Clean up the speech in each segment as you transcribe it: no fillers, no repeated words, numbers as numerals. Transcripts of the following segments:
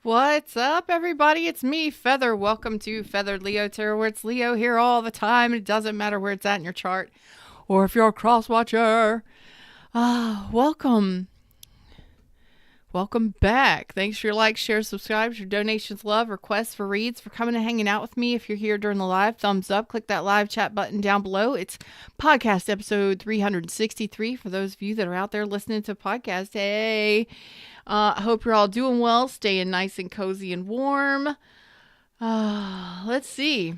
What's up, everybody? It's me, Feather. Welcome to Feathered Leo Tarot, where it's Leo here all the time. It doesn't matter where it's at in your chart or if you're a cross watcher. Welcome. Welcome back. Thanks for your likes, shares, subscribes, your donations, love, requests for reads, for coming and hanging out with me. If you're here during the live, thumbs up. Click that live chat button down below. It's podcast episode 363 for those of you that are out there listening to podcast. Hey. I hope you're all doing well, staying nice and cozy and warm. Let's see.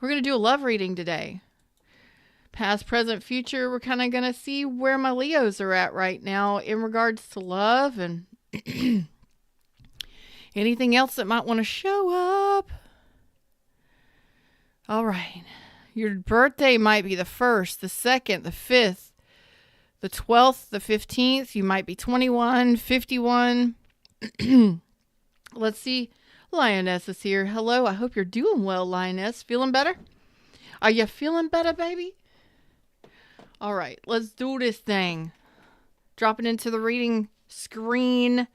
We're going to do a love reading today. Past, present, future. We're kind of going to see where my Leos are at right now in regards to love and anything else that might want to show up. All right. Your birthday might be the 1st, the 2nd, the 5th. The 12th, the 15th, you might be 21, 51. Let's see. Lioness is here. Hello, I hope you're doing well, Lioness. Feeling better? Are you feeling better, baby? All right, let's do this thing. Dropping into the reading screen.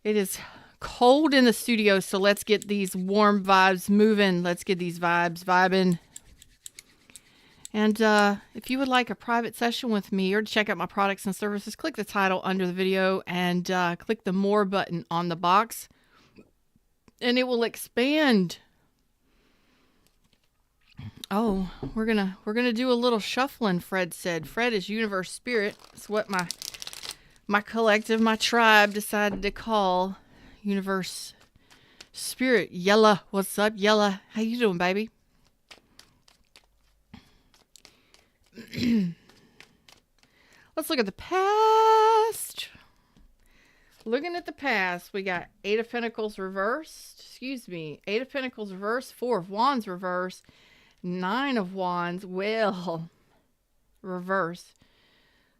It is cold in the studio, so let's get these warm vibes moving. Let's get these vibes vibing. And if you would like a private session with me or to check out my products and services, click the title under the video and click the More button on the box. And it will expand. Oh, we're gonna do a little shuffling, Fred said. Fred is universe spirit. It's what my collective, my tribe decided to call universe spirit. Yella, what's up, Yella? How you doing, baby? Let's look at the past. Looking at the past, we got 8 of Pentacles reversed. 8 of Pentacles reversed, 4 of Wands reversed, 9 of Wands, well, reverse.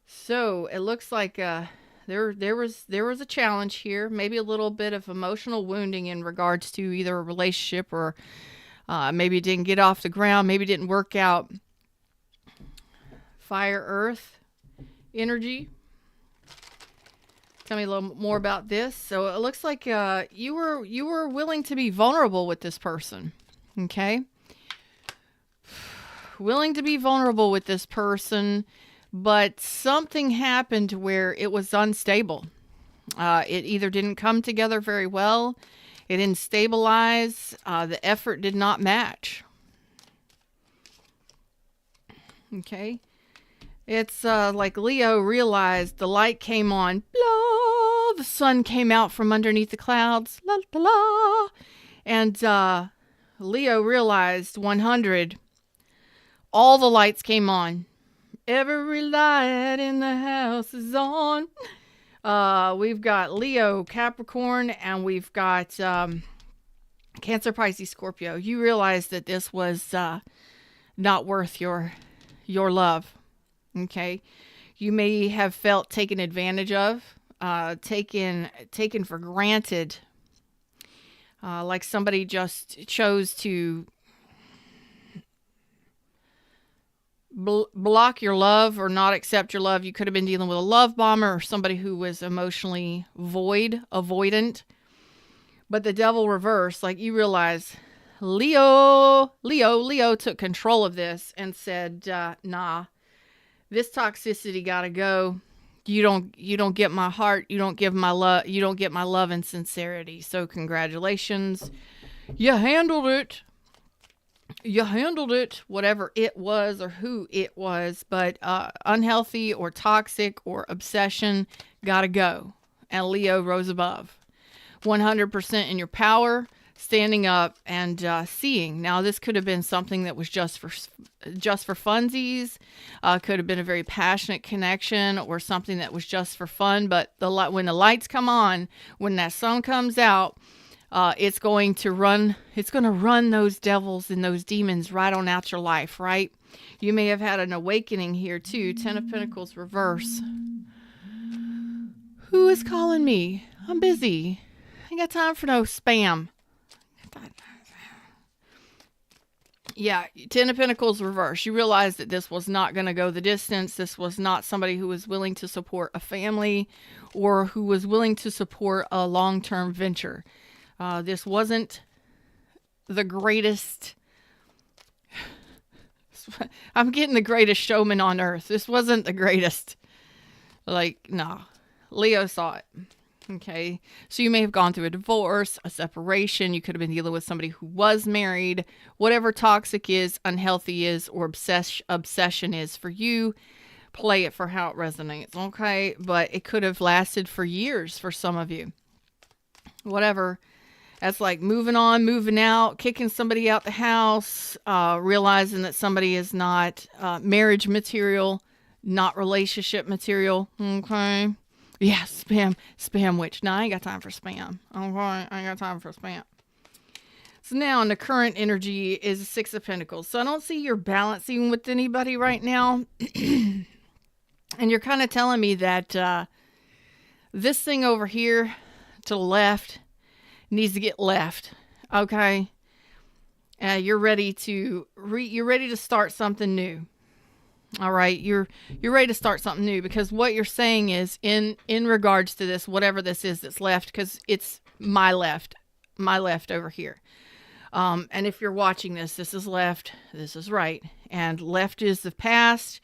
So it looks like there was a challenge here, maybe a little bit of emotional wounding in regards to either a relationship or maybe it didn't get off the ground, maybe it didn't work out. Fire, earth, energy. Tell me a little more about this. So it looks like you were willing to be vulnerable with this person. Okay? Willing to be vulnerable with this person, but something happened where it was unstable. It either didn't come together very well, it didn't stabilize, the effort did not match. Okay? It's like Leo realized the light came on. Blah, the sun came out from underneath the clouds. La, la, la. And Leo realized 100. All the lights came on. Every light in the house is on. We've got Leo, Capricorn, and we've got Cancer, Pisces, Scorpio. You realize that this was not worth your love. Okay, you may have felt taken advantage of, taken for granted, like somebody just chose to block your love or not accept your love. You could have been dealing with a love bomber or somebody who was emotionally avoidant. But the devil reversed, like you realize Leo took control of this and said, nah. This toxicity gotta go. You don't get my heart. You don't give my love. You don't get my love and sincerity. So congratulations. You handled it. You handled it. Whatever it was or who it was. But unhealthy or toxic or obsession gotta go. And Leo rose above. 100% in your power. Standing up and seeing. Now, this could have been something that was just for funsies. Could have been a very passionate connection or something that was just for fun. But when the lights come on, when that sun comes out, it's going to run those devils and those demons right on out your life, right? You may have had an awakening here too. 10 of Pentacles reverse. Who is calling me? I'm busy. I ain't got time for no spam. Yeah, Ten of Pentacles reverse. You realize that this was not going to go the distance. This was not somebody who was willing to support a family or who was willing to support a long-term venture. This wasn't the greatest. I'm getting the greatest showman on earth. This wasn't the greatest. Like, no. Leo saw it. Okay. So you may have gone through a divorce, a separation. You could have been dealing with somebody who was married. Whatever toxic is, unhealthy is, or obsession is for you, play it for how it resonates. Okay. But it could have lasted for years for some of you. Whatever. That's like moving on, moving out, kicking somebody out the house, realizing that somebody is not marriage material, not relationship material. Okay. Yeah, spam witch. No, I ain't got time for spam. Okay, I ain't got time for spam. So now, in the current energy is the Six of Pentacles. So I don't see you're balancing with anybody right now. And you're kind of telling me that this thing over here to the left needs to get left. Okay? You're ready to start something new. All right, you're ready to start something new, because what you're saying is in regards to this, whatever this is that's left, because it's my left over here. And if you're watching this, this is left, this is right, and left is the past,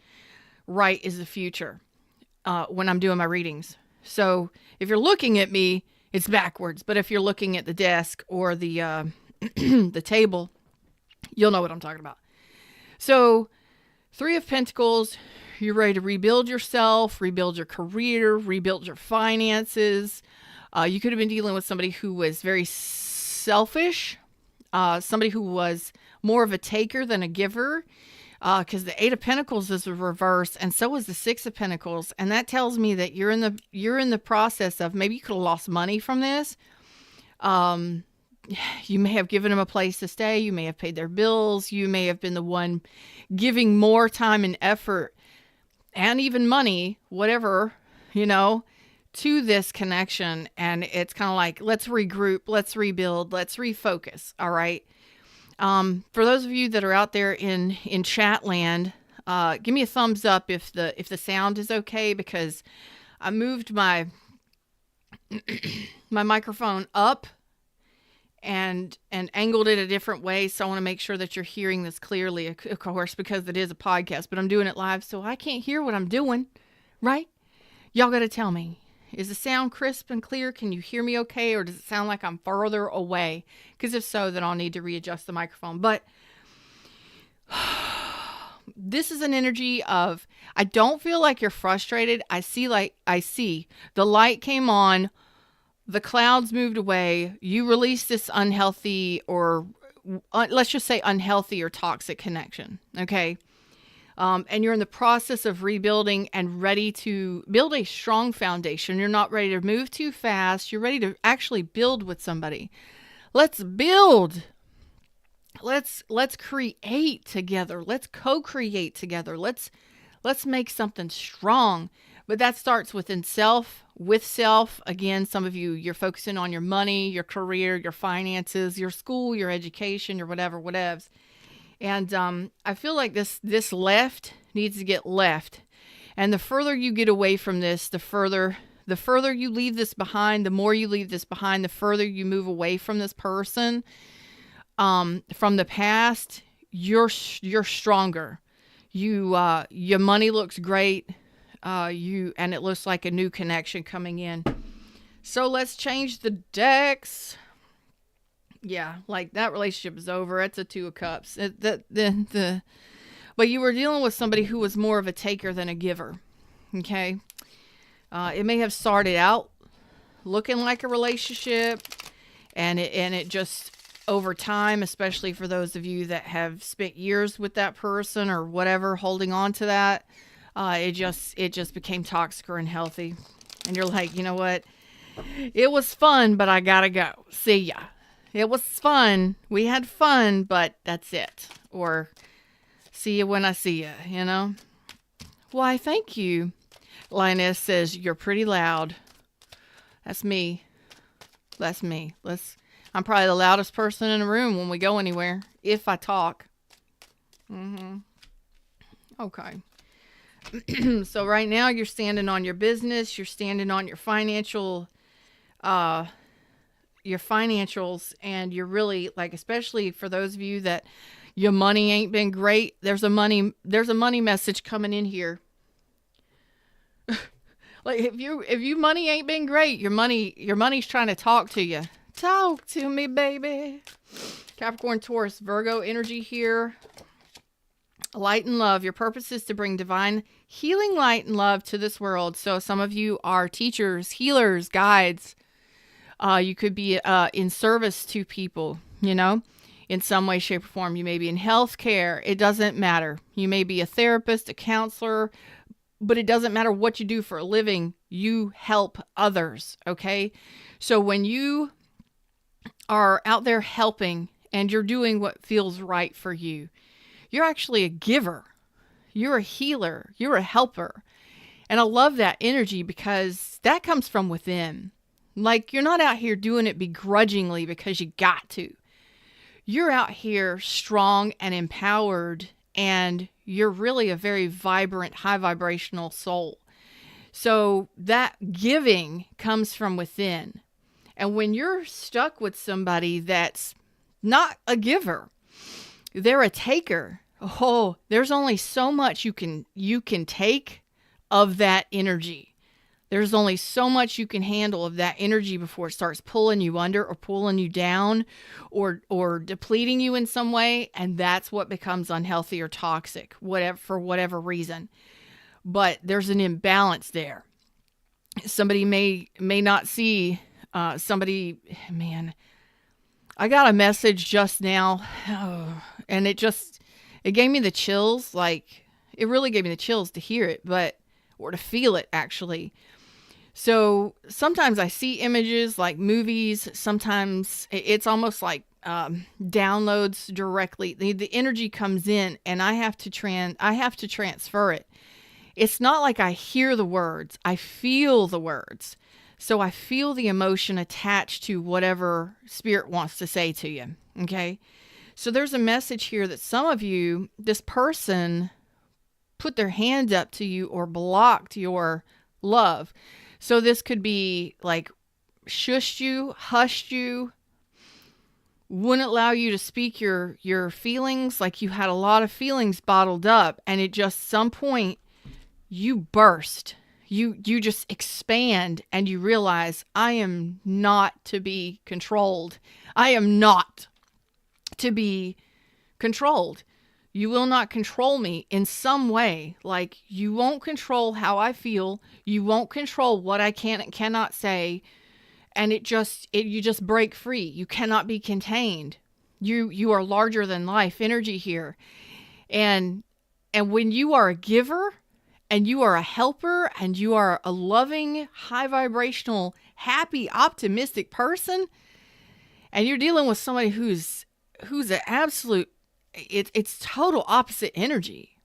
right is the future. When I'm doing my readings, so if you're looking at me, it's backwards. But if you're looking at the desk or the the table, you'll know what I'm talking about. So. Three of Pentacles, you're ready to rebuild yourself, rebuild your career, rebuild your finances. You could have been dealing with somebody who was very selfish, somebody who was more of a taker than a giver, because the Eight of Pentacles is a reverse, and so is the Six of Pentacles. And that tells me that you're in the process of, maybe you could have lost money from this. You may have given them a place to stay. You may have paid their bills. You may have been the one giving more time and effort and even money, whatever, to this connection. And it's kind of like, let's regroup, let's rebuild, let's refocus. All right. For those of you that are out there in chat land, give me a thumbs up if the sound is okay, because I moved my microphone up and angled it a different way. So I want to make sure that you're hearing this clearly, of course, because it is a podcast, but I'm doing it live, so I can't hear what I'm doing, right? Y'all got to tell me, is the sound crisp and clear? Can you hear me okay? Or does it sound like I'm further away? Because if so, then I'll need to readjust the microphone. But this is an energy of, I don't feel like you're frustrated. I see the light came on. The clouds moved away. You released this unhealthy, or let's just say unhealthy or toxic connection. Okay. And you're in the process of rebuilding and ready to build a strong foundation. You're not ready to move too fast. You're ready to actually build with somebody. Let's build. Let's create together. Let's co-create together. Let's make something strong. But that starts within self, with self. Again, some of you, you're focusing on your money, your career, your finances, your school, your education, your whatevs. And I feel like this left needs to get left. And the further you get away from this, the further you leave this behind, the more you leave this behind, the further you move away from this person, from the past, you're stronger. Your money looks great. And it looks like a new connection coming in. So let's change the decks. Yeah, like that relationship is over. It's a Two of Cups. But you were dealing with somebody who was more of a taker than a giver. Okay. It may have started out looking like a relationship, and it just over time, especially for those of you that have spent years with that person or whatever, holding on to that. It just became toxic or unhealthy. And you're like, you know what? It was fun, but I gotta go. See ya. It was fun. We had fun, but that's it. Or see you when I see you, Why, thank you. Lioness says, you're pretty loud. That's me. I'm probably the loudest person in the room when we go anywhere, if I talk. Mm-hmm. Okay. So right now you're standing on your business, you're standing on your financials, and you're really like, especially for those of you that your money ain't been great, there's a money message coming in here. Like if you money ain't been great, your money's trying to talk to you. Talk to me, baby. Capricorn, Taurus, Virgo energy here. Light and love. Your purpose is to bring divine healing light and love to this world. So some of you are teachers, healers, guides. You could be in service to people, in some way, shape, or form. You may be in healthcare. It doesn't matter. You may be a therapist, a counselor, but it doesn't matter what you do for a living. You help others, okay? So when you are out there helping and you're doing what feels right for you, you're actually a giver. You're a healer. You're a helper. And I love that energy because that comes from within. Like, you're not out here doing it begrudgingly because you got to. You're out here strong and empowered, and you're really a very vibrant, high vibrational soul. So that giving comes from within. And when you're stuck with somebody that's not a giver, they're a taker. Oh, there's only so much you can take of that energy. There's only so much you can handle of that energy before it starts pulling you under or pulling you down or depleting you in some way. And that's what becomes unhealthy or toxic, for whatever reason. But there's an imbalance there. Somebody may not see somebody, man, I got a message just now, and it gave me the chills. Like, it really gave me the chills to hear it, or to feel it, actually. So sometimes I see images like movies. Sometimes it's almost like downloads directly. The energy comes in, and I have to transfer it. It's not like I hear the words. I feel the words. So I feel the emotion attached to whatever spirit wants to say to you. Okay. So there's a message here that some of you, this person put their hands up to you or blocked your love. So this could be like shushed you, hushed you, wouldn't allow you to speak your feelings. Like you had a lot of feelings bottled up, and it just, some point you burst. You just expand, and you realize, I am not to be controlled. I am not to be controlled. You will not control me in some way. Like, you won't control how I feel. You won't control what I can and cannot say. And you just break free. You cannot be contained. You are larger than life energy here. And when you are a giver, and you are a helper, and you are a loving, high vibrational, happy, optimistic person, and you're dealing with somebody who's an absolute, it's total opposite energy.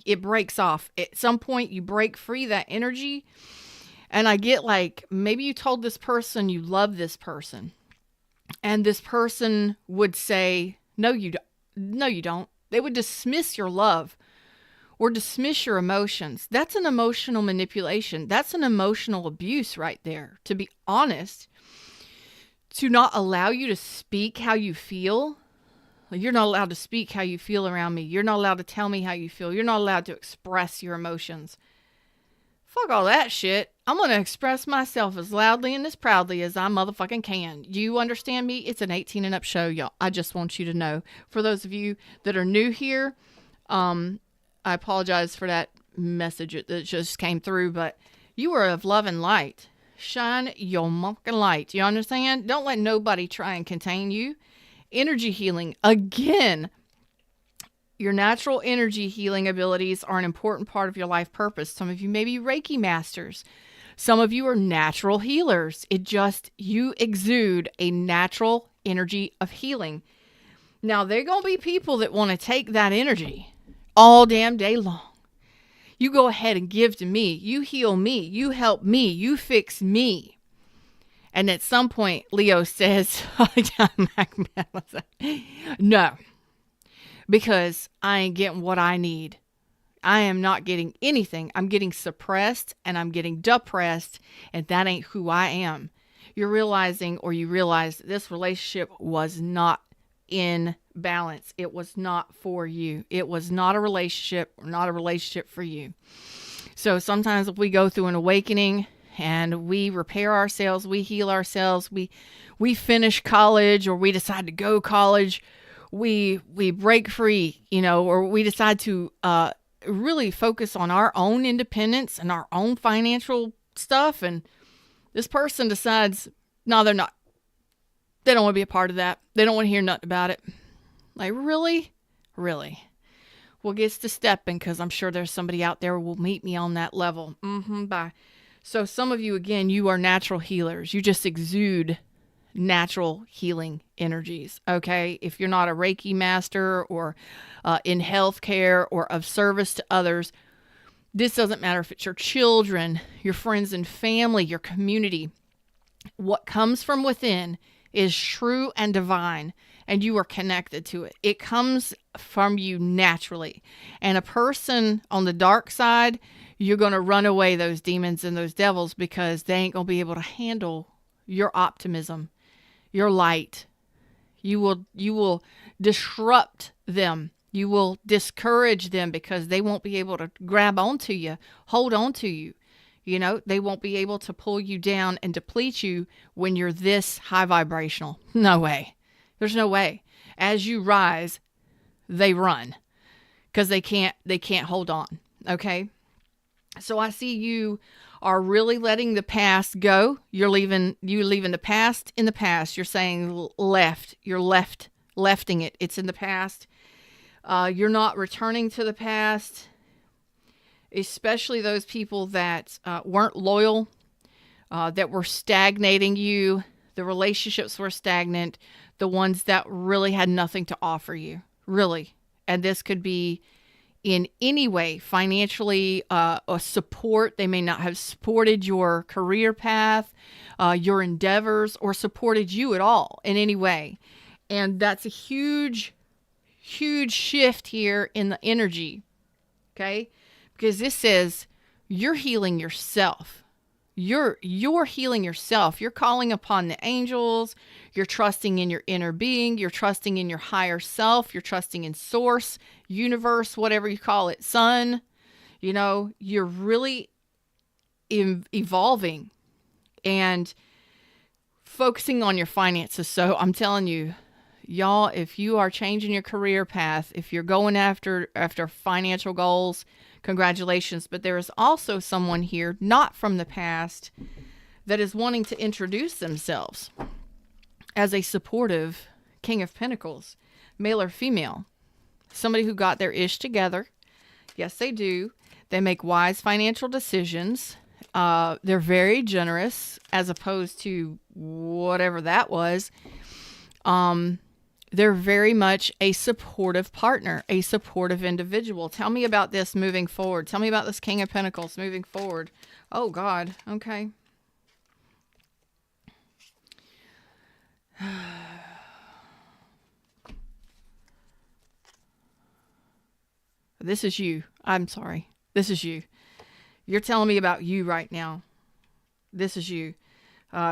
It breaks off. At some point, you break free that energy. And I get like, maybe you told this person you love this person, and this person would say, no, you don't. No, you don't. They would dismiss your love or dismiss your emotions. That's an emotional manipulation. That's an emotional abuse right there, to be honest. To not allow you to speak how you feel. You're not allowed to speak how you feel around me. You're not allowed to tell me how you feel. You're not allowed to express your emotions. Fuck all that shit. I'm going to express myself as loudly and as proudly as I motherfucking can. Do you understand me? It's an 18 and up show, y'all. I just want you to know. For those of you that are new here, I apologize for that message that just came through, but you are of love and light. Shine your motherfucking light. You understand? Don't let nobody try and contain you. Energy healing. Again, your natural energy healing abilities are an important part of your life purpose. Some of you may be Reiki masters. Some of you are natural healers. You exude a natural energy of healing. Now, there are going to be people that want to take that energy all damn day long. You go ahead and give to me. You heal me. You help me. You fix me. And at some point, Leo says, no. because I ain't getting what I need. I am not getting anything. I'm getting suppressed and I'm getting depressed, and that ain't who I am. You're realizing, or you realize, this relationship was not in balance. It was not for you. It was not a relationship, or not a relationship for you. So sometimes if we go through an awakening and we repair ourselves, we heal ourselves, we finish college, or we decide to go college, we break free, or we decide to really focus on our own independence and our own financial stuff, and this person decides, no, they're not. They don't want to be a part of that. They don't want to hear nothing about it. Like, really? Really? Well, gets to stepping, because I'm sure there's somebody out there who will meet me on that level. Bye. So some of you, again, you are natural healers. You just exude natural healing energies, okay? If you're not a Reiki master, or in healthcare, or of service to others, this doesn't matter if it's your children, your friends and family, your community. What comes from within is true and divine, and you are connected to it. It comes from you naturally. And a person on the dark side, you're going to run away those demons and those devils, because they ain't going to be able to handle your optimism, your light. You will disrupt them. You will discourage them, because they won't be able to grab onto you, hold on to you. They won't be able to pull you down and deplete you when you're this high vibrational. No way. There's no way. As you rise, they run, because they can't hold on. Okay. So I see you are really letting the past go. You're leaving the past in the past. You're saying left. You're lefting it. It's in the past. You're not returning to the past, especially those people that weren't loyal, that were stagnating you. The relationships were stagnant. The ones that really had nothing to offer you, really. And this could be in any way, financially, or support. They may not have supported your career path, your endeavors, or supported you at all in any way. And that's a huge, huge shift here in the energy. Okay? Because this says you're healing yourself. You're healing yourself. You're calling upon the angels. You're trusting in your inner being. You're trusting in your higher self. You're trusting in source, universe, whatever you call it, sun. You're really evolving and focusing on your finances. So I'm telling you, y'all, if you are changing your career path, if you're going after financial goals, congratulations. But there is also someone here, not from the past, that is wanting to introduce themselves as a supportive King of Pentacles, male or female. Somebody who got their ish together. Yes, they do. They make wise financial decisions. They're very generous, as opposed to whatever that was. They're very much a supportive partner, a supportive individual. Tell me about this moving forward. Tell me about this King of Pentacles moving forward. Oh, God. Okay. This is you. I'm sorry. This is you. You're telling me about you right now. This is you.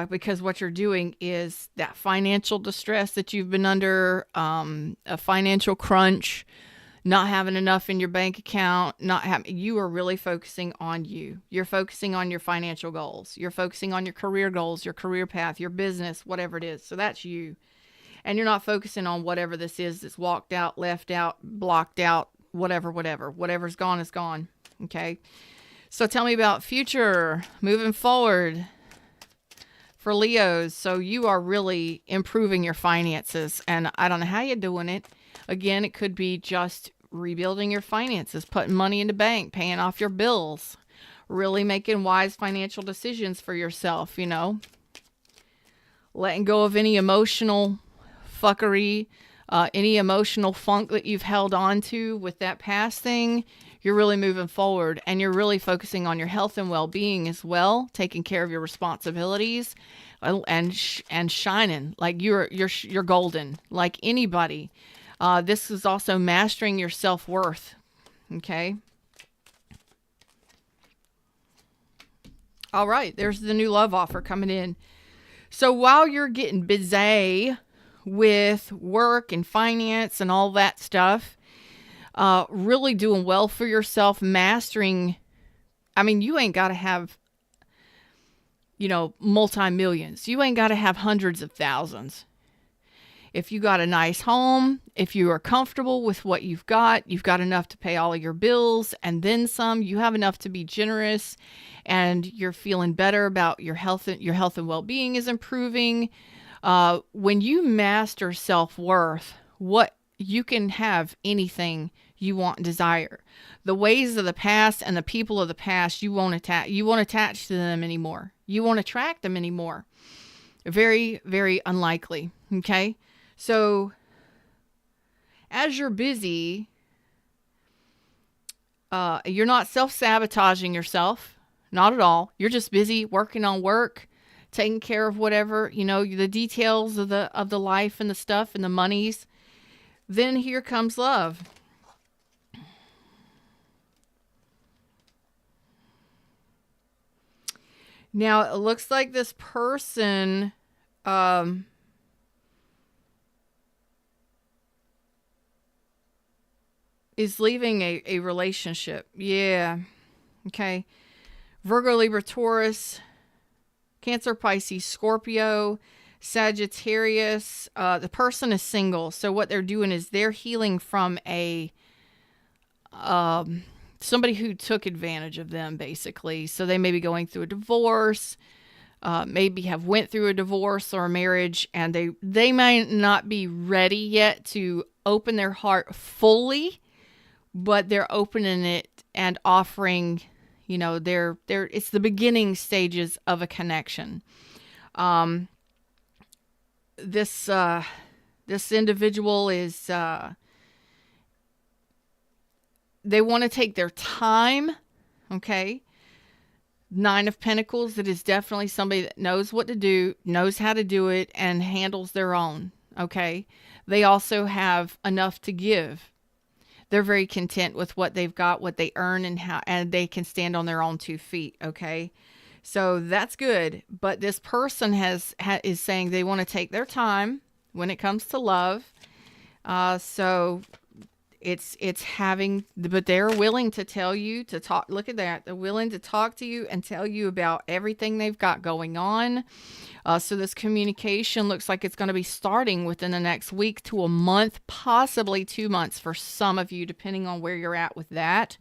Because what you're doing is that financial distress that you've been under, a financial crunch, not having enough in your bank account, you are really focusing on you. You're focusing on your financial goals. You're focusing on your career goals, your career path, your business, whatever it is. So that's you. And you're not focusing on whatever this is that's walked out, left out, blocked out, whatever. Whatever's gone is gone. Okay. So tell me about future, moving forward. For Leos, so you are really improving your finances, and I don't know how you're doing it. Again, it could be just rebuilding your finances, putting money in the bank, paying off your bills, really making wise financial decisions for yourself, letting go of any emotional fuckery, any emotional funk that you've held on to with that past thing. You're really moving forward, and you're really focusing on your health and well-being as well, taking care of your responsibilities, and shining like you're golden, like anybody. This is also mastering your self-worth. Okay. All right. There's the new love offer coming in. So while you're getting busy with work and finance and all that stuff, really doing well for yourself, mastering, I mean, you ain't got to have, multi-millions. You ain't got to have hundreds of thousands. If you got a nice home, if you are comfortable with what you've got enough to pay all of your bills and then some, you have enough to be generous, and you're feeling better about your health and well-being is improving. When you master self-worth, what you can have anything you want and desire. The ways of the past and the people of the past, you won't attach to them anymore. You won't attract them anymore. Very, very unlikely. Okay. So as you're busy, you're not self-sabotaging yourself. Not at all. You're just busy working on work, taking care of whatever, the details of the life and the stuff and the monies. Then here comes love. Now it looks like this person, is leaving a relationship. Yeah. Okay. Virgo, Libra, Taurus, Cancer, Pisces, Scorpio, Sagittarius. The person is single. So what they're doing is they're healing from somebody who took advantage of them, basically. So they may be going through a divorce, maybe have went through a divorce or a marriage, and they might not be ready yet to open their heart fully, but they're opening it and offering, it's the beginning stages of a connection. This individual is, they want to take their time. Okay. 9 of Pentacles. It is definitely somebody that knows what to do, knows how to do it, and handles their own. Okay. They also have enough to give. They're very content with what they've got, what they earn, and they can stand on their own 2 feet. Okay. So that's good. But this person is saying they want to take their time when it comes to love. So it's having, but they're willing to tell you to talk. Look at that. They're willing to talk to you and tell you about everything they've got going on. So this communication looks like it's going to be starting within the next week to a month, possibly 2 months for some of you, depending on where you're at with that.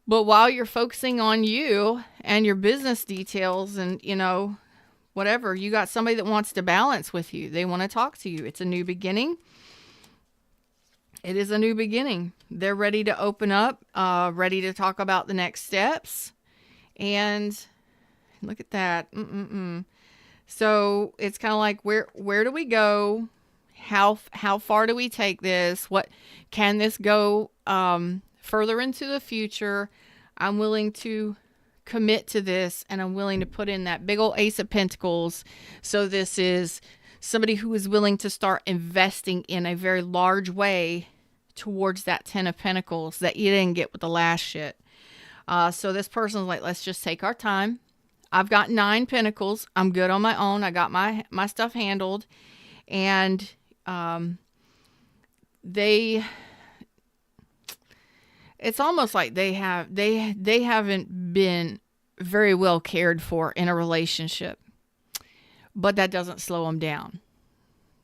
But while you're focusing on you and your business details and, whatever, you got somebody that wants to balance with you. They want to talk to you. It's a new beginning. It is a new beginning. They're ready to open up, ready to talk about the next steps. And look at that. So it's kind of like, where do we go? How far do we take this? What can this go further into the future? I'm willing to commit to this, and I'm willing to put in that big old Ace of Pentacles. So this is somebody who is willing to start investing in a very large way towards that 10 of Pentacles that you didn't get with the last shit. So this person's like, let's just take our time. I've got 9 Pentacles. I'm good on my own. I got my stuff handled. And it's almost like they haven't been very well cared for in a relationship, but that doesn't slow them down.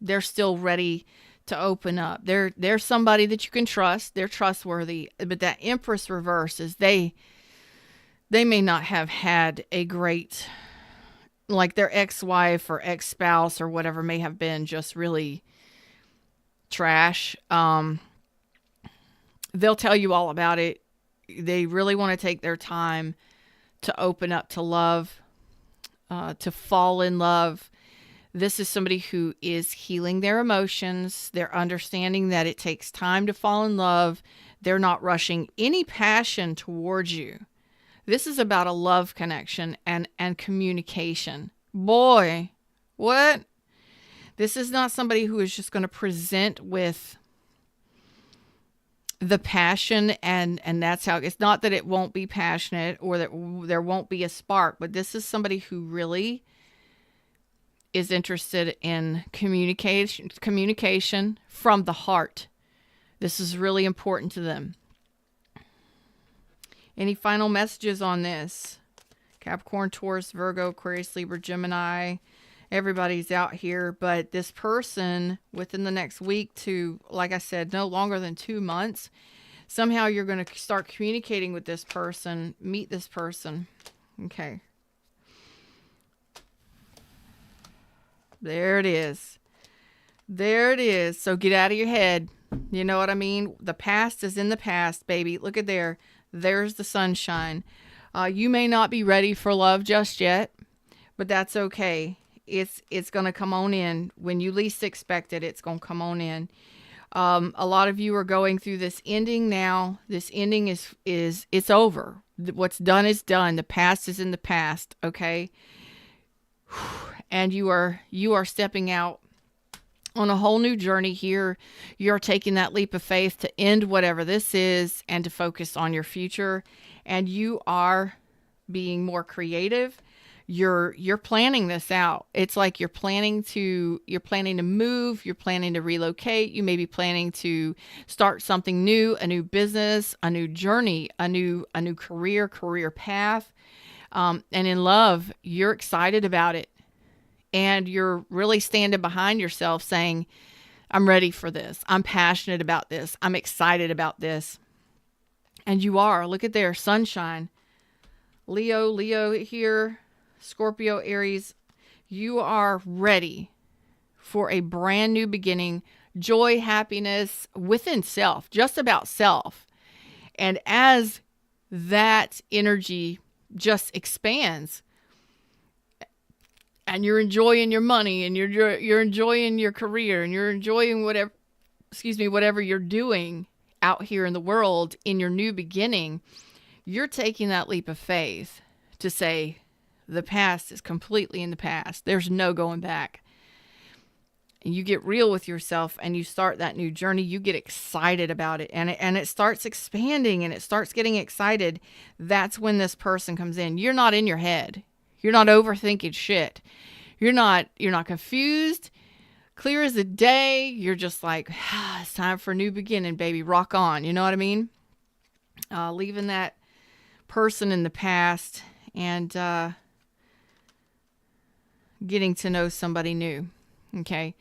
They're still ready to open up. They're somebody that you can trust. They're trustworthy. But that Empress reverse is they may not have had a great, like their ex-wife or ex-spouse or whatever may have been just really trash. They'll tell you all about it. They really want to take their time to open up to love, to fall in love. This is somebody who is healing their emotions. They're understanding that it takes time to fall in love. They're not rushing any passion towards you. This is about a love connection and communication. Boy, what? This is not somebody who is just going to present with the passion, and that's how it's not that it won't be passionate or that there won't be a spark, but this is somebody who really is interested in communication from the heart. This is really important to them. Any final messages on this? Capricorn, Taurus, Virgo, Aquarius, Libra, Gemini. Everybody's out here, but this person within the next week to, like I said, no longer than 2 months, somehow you're going to start communicating with this person, meet this person. Okay. There it is. There it is. So get out of your head. You know what I mean? The past is in the past, baby. Look at there. There's the sunshine. You may not be ready for love just yet, but that's okay. It's going to come on in. When you least expect it, it's going to come on in. A lot of you are going through this ending now. This ending is it's over. What's done is done. The past is in the past, okay? And you are stepping out on a whole new journey here. You're taking that leap of faith to end whatever this is and to focus on your future. And you are being more creative. You're planning this out. It's like you're planning to move, you're planning to relocate, you may be planning to start something new, a new business, a new journey, a new career path. And in love, you're excited about it. And you're really standing behind yourself saying, I'm ready for this. I'm passionate about this. I'm excited about this. And you are. Look at there, sunshine. Leo here. Scorpio, Aries, you are ready for a brand new beginning, joy, happiness within self, just about self. And as that energy just expands and you're enjoying your money and you're enjoying your career and you're enjoying whatever you're doing out here in the world in your new beginning, you're taking that leap of faith to say, the past is completely in the past. There's no going back. And you get real with yourself and you start that new journey. You get excited about it and it starts expanding and it starts getting excited. That's when this person comes in. You're not in your head. You're not overthinking shit. You're not confused. Clear as the day. You're just like, it's time for a new beginning, baby. Rock on. You know what I mean? Leaving that person in the past and getting to know somebody new. Okay.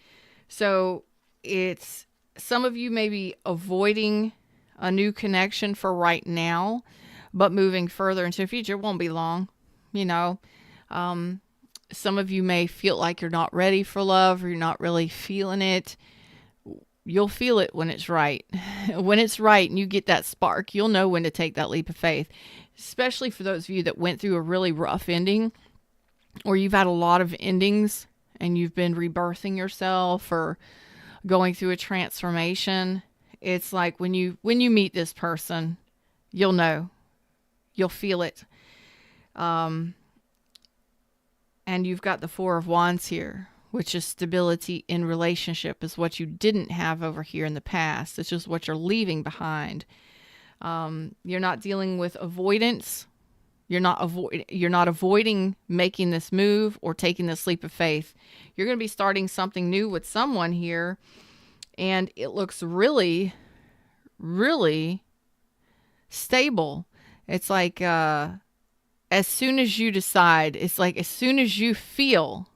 So it's, some of you may be avoiding a new connection for right now, but moving further into the future, it won't be long. You know, some of you may feel like you're not ready for love or you're not really feeling it. You'll feel it when it's right. When it's right and you get that spark, you'll know when to take that leap of faith, especially for those of you that went through a really rough ending, or you've had a lot of endings and you've been rebirthing yourself or going through a transformation. It's like when you meet this person, you'll know, you'll feel it. And you've got the Four of Wands here, which is stability in relationship, is what you didn't have over here in the past. It's just what you're leaving behind. You're not dealing with avoidance. You're not avoiding making this move or taking this leap of faith. You're going to be starting something new with someone here, and it looks really, really stable. It's like as soon as you decide, it's like as soon as you feel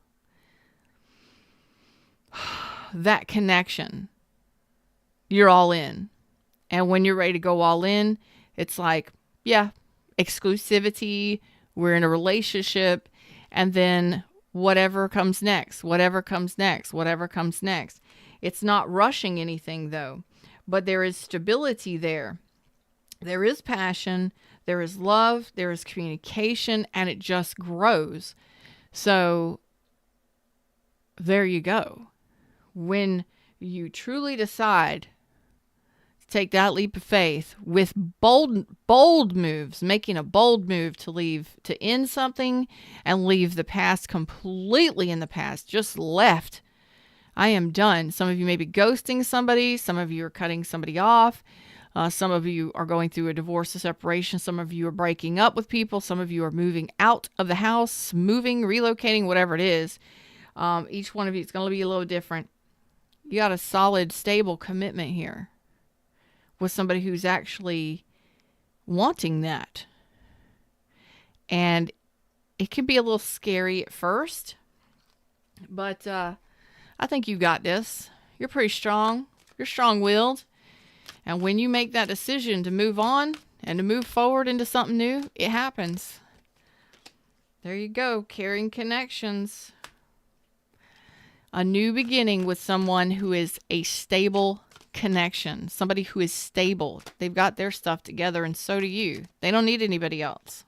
that connection, you're all in. And when you're ready to go all in, it's like, yeah, exclusivity, we're in a relationship, and then whatever comes next. It's not rushing anything though, but there is stability there. There is passion, there is love, there is communication, and it just grows. So there you go. When you truly decide take that leap of faith with bold moves, making a bold move to end something and leave the past completely in the past, just left. I am done. Some of you may be ghosting somebody. Some of you are cutting somebody off. Some of you are going through a divorce or separation. Some of you are breaking up with people. Some of you are moving out of the house, moving, relocating, whatever it is. Each one of you, it's going to be a little different. You got a solid, stable commitment here with somebody who's actually wanting that. And it can be a little scary at first, but I think you got this. You're pretty strong. You're strong-willed. And when you make that decision to move on and to move forward into something new, it happens. There you go. Carrying connections. A new beginning with someone who is a stable connection. Somebody who is stable. They've got their stuff together, and so do you. They don't need anybody else.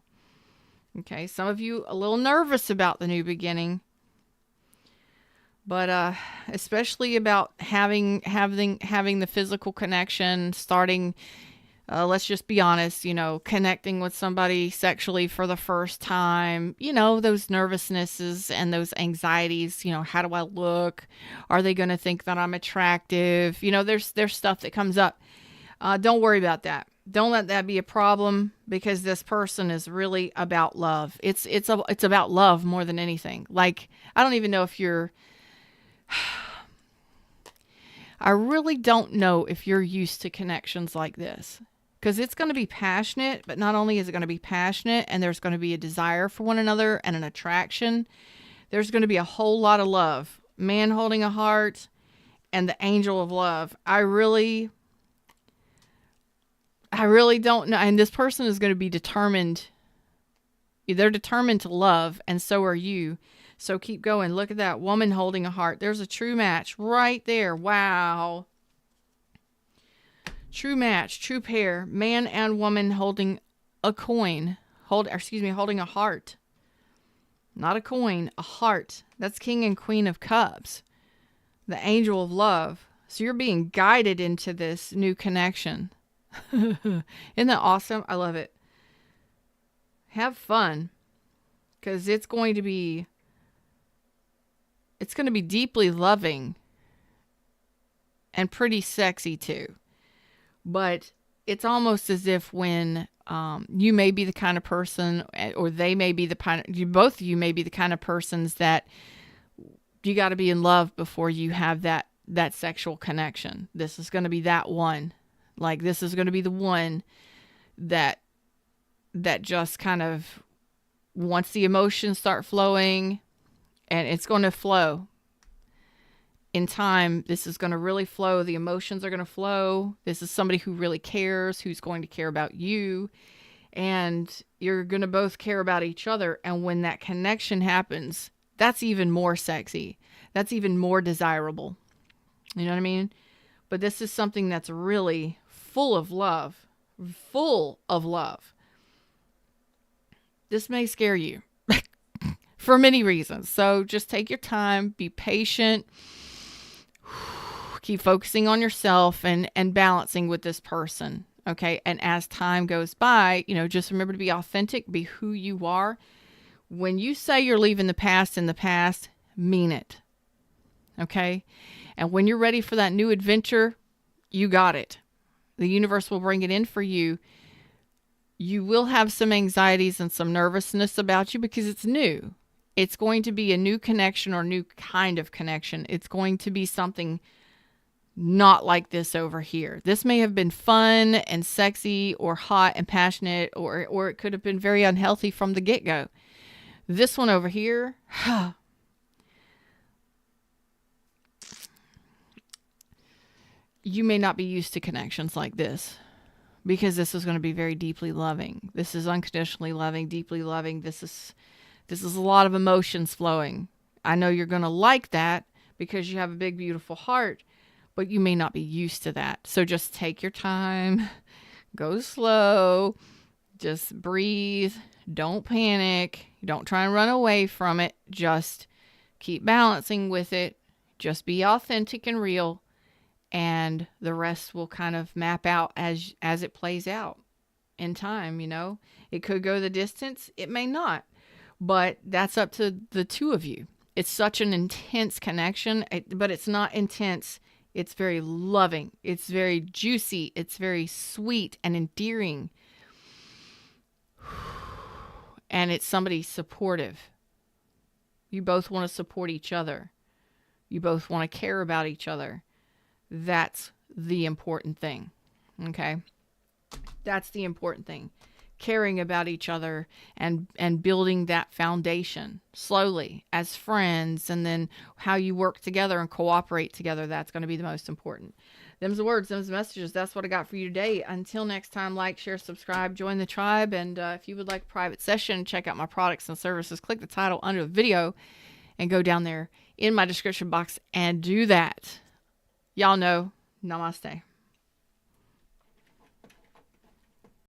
Okay, some of you a little nervous about the new beginning. But especially about having the physical connection, starting, let's just be honest, connecting with somebody sexually for the first time, those nervousnesses and those anxieties, how do I look? Are they going to think that I'm attractive? There's stuff that comes up. Don't worry about that. Don't let that be a problem, because this person is really about love. It's about love more than anything. Like, I don't even know if you're, I really don't know if you're used to connections like this, because it's going to be passionate, but not only is it going to be passionate, and there's going to be a desire for one another and an attraction, there's going to be a whole lot of love. Man holding a heart and the angel of love. I really don't know. And this person is going to be determined. They're determined to love, and so are you. So keep going. Look at that woman holding a heart. There's a true match right there. Wow. True match, true pair. Man and woman holding a coin. Holding a heart. Not a coin, a heart. That's King and Queen of Cups. The angel of love. So you're being guided into this new connection. Isn't that awesome? I love it. Have fun, because it's going to be deeply loving and pretty sexy too. But it's almost as if when you may be the kind of person, or they may be both of you may be the kind of persons that you got to be in love before you have that sexual connection. This is going to be that one. Like, this is going to be the one that just kind of, once the emotions start flowing, and it's going to flow in time, this is going to really flow. The emotions are going to flow. This is somebody who really cares, who's going to care about you, and you're going to both care about each other. And when that connection happens, that's even more sexy. That's even more desirable. You know what I mean? But this is something that's really full of love. Full of love. This may scare you for many reasons. So just take your time, be patient, keep focusing on yourself and balancing with this person. Okay. And as time goes by, just remember to be authentic, be who you are. When you say you're leaving the past in the past, mean it. Okay. And when you're ready for that new adventure, you got it. The universe will bring it in for you. You will have some anxieties and some nervousness about you because it's new. It's going to be a new connection or new kind of connection. It's going to be something not like this over here. This may have been fun and sexy or hot and passionate, or it could have been very unhealthy from the get-go. This one over here, you may not be used to connections like this, because this is going to be very deeply loving. This is unconditionally loving, deeply loving. This is a lot of emotions flowing. I know you're going to like that because you have a big, beautiful heart, but you may not be used to that. So just take your time, go slow, just breathe. Don't panic. Don't try and run away from it. Just keep balancing with it. Just be authentic and real. And the rest will kind of map out as it plays out in time, It could go the distance. It may not. But that's up to the two of you. It's such an intense connection, but it's not intense It's very loving. It's very juicy. It's very sweet and endearing. And it's somebody supportive. You both want to support each other. You both want to care about each other. That's the important thing. Okay? That's the important thing. Caring about each other and building that foundation slowly as friends, and then how you work together and cooperate together. That's going to be the most important. Them's the words, them's the messages. That's what I got for you today. Until next time, like, share, subscribe, join the tribe. And if you would like a private session, check out my products and services, click the title under the video and go down there in my description box and do that. Y'all know. Namaste.